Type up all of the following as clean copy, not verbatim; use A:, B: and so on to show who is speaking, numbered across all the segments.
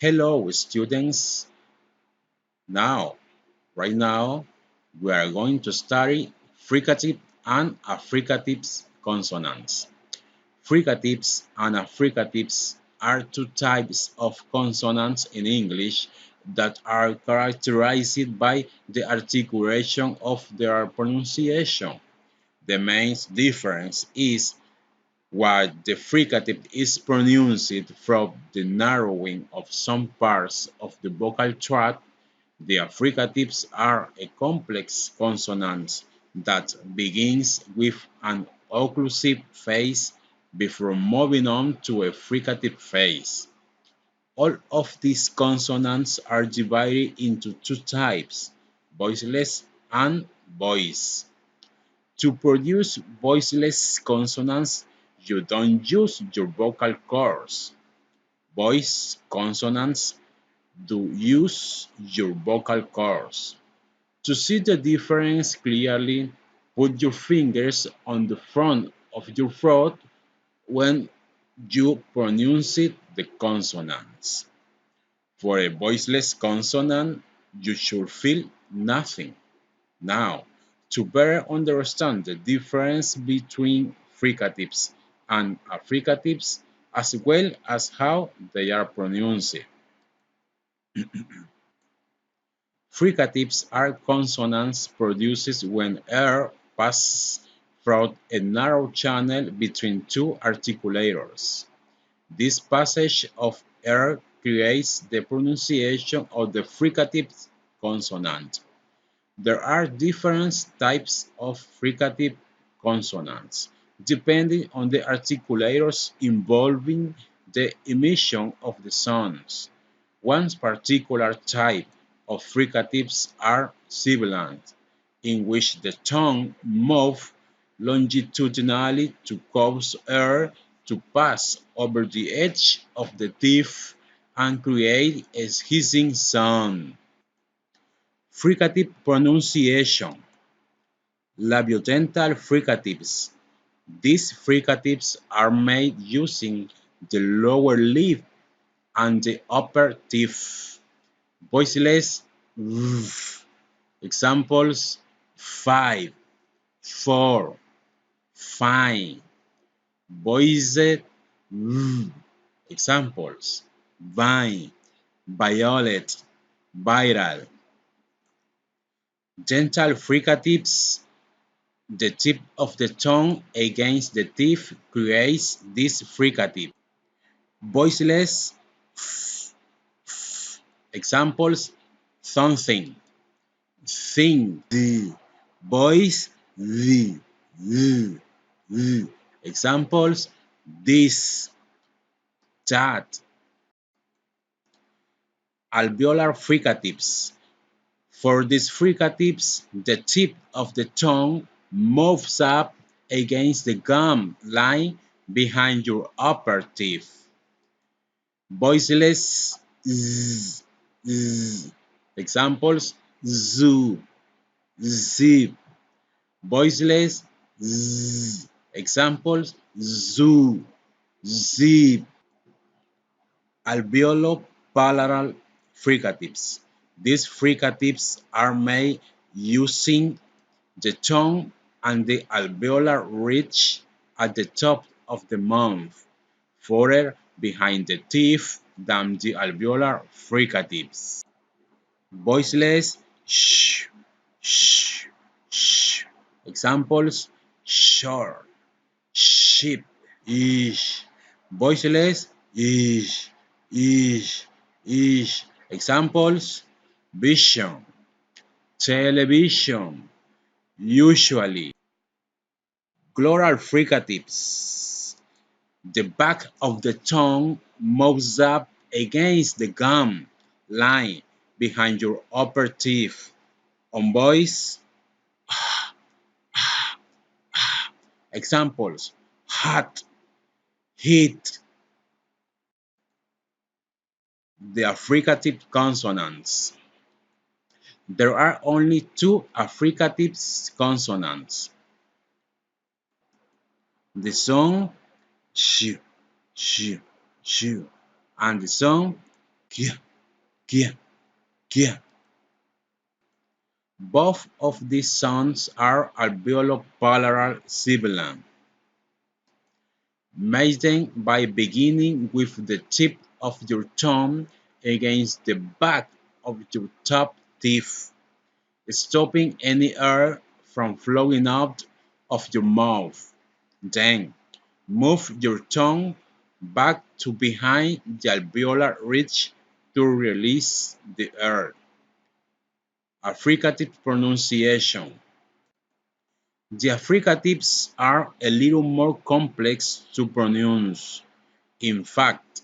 A: Hello, students. Now, right now, we are going to study fricative and affricatives consonants. Fricatives and affricatives are two types of consonants in English that are characterized by the articulation of their pronunciation. The main difference is while the fricative is pronounced from the narrowing of some parts of the vocal tract. The affricatives are a complex consonant that begins with an occlusive phase before moving on to a fricative phase. All of these consonants are divided into two types, voiceless and voice. To produce voiceless consonants, you don't use your vocal cords. Voice consonants do use your vocal cords. To see the difference clearly, put your fingers on the front of your throat when you pronounce the consonants. For a voiceless consonant, you should feel nothing. Now, to better understand the difference between fricatives and affricatives, as well as how they are pronounced. Fricatives are consonants produced when air passes through a narrow channel between two articulators. This passage of air creates the pronunciation of the fricative consonant. There are different types of fricative consonants, depending on the articulators involving the emission of the sounds. One particular type of fricatives are sibilant, in which the tongue moves longitudinally to cause air to pass over the edge of the teeth and create a hissing sound. Fricative pronunciation. Labiodental fricatives. These fricatives are made using the lower lip and the upper teeth. Voiceless. Examples: five, four, fine. Voiced. Examples: vine, violet, viral. Dental fricatives. The tip of the tongue against the teeth creates this fricative. Voiceless. Examples: something, thing, the, voice, the. Examples: this, that. Alveolar fricatives. For these fricatives, the tip of the tongue moves up against the gum line behind your upper teeth. Voiceless. Z, z. Examples: zoo, zip. Voiceless. Z. Examples: zoo, zip. Alveolo-palatal fricatives. These fricatives are made using the tongue and the alveolar ridge at the top of the mouth, further behind the teeth than the alveolar fricatives. Voiceless. Sh, sh, sh. Examples: short, sheep, ish. Voiceless. Ish, ish, ish. Examples: vision, television, usually. Chloral fricatives. The back of the tongue moves up against the gum line behind your upper teeth. On voice. Examples: hot, heat. The affricative consonants. There are only two affricative consonants. The sound sh, sh, sh, and the sound Kia, kia, kia. Both of these sounds are alveolo-palatal sibilant. Make them by beginning with the tip of your tongue against the back of your top teeth, stopping any air from flowing out of your mouth. Then, move your tongue back to behind the alveolar ridge to release the air. Affricative pronunciation. The affricatives are a little more complex to pronounce. In fact,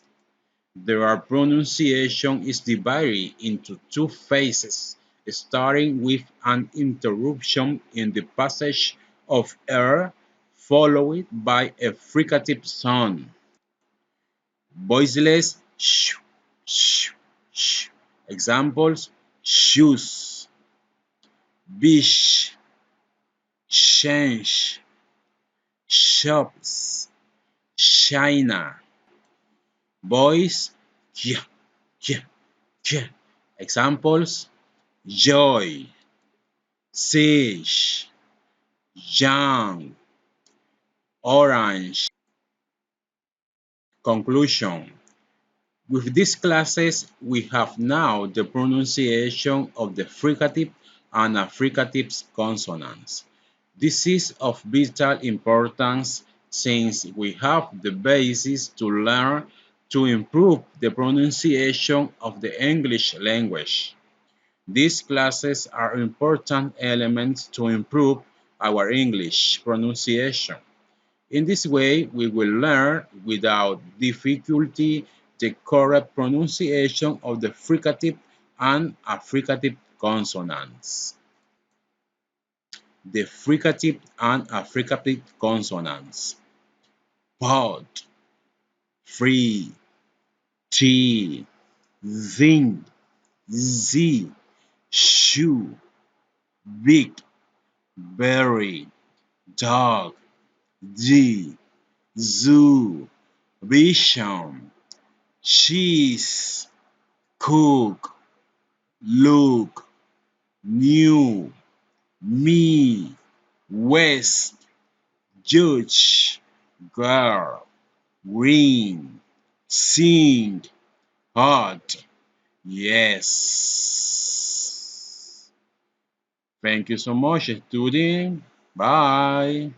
A: their pronunciation is divided into two phases, starting with an interruption in the passage of air, followed by a fricative sound. Voiceless sh, sh, sh. Examples: shoes, beach, change, shops, China. Voice kya, kya, kya. Examples: joy, sage, young, orange. Conclusion. With these classes, we have now the pronunciation of the fricative and affricatives consonants. This is of vital importance since we have the basis to learn to improve the pronunciation of the English language. These classes are important elements to improve our English pronunciation. In this way, we will learn without difficulty the correct pronunciation of the fricative and affricative consonants. The fricative and affricative consonants: pod, free, t, zing, z, shoe, big, berry, dog, d, zoo, vision, cheese, cook, look, new, me, west, judge, girl, green, sing, hot, yes. Thank you so much, student. Bye.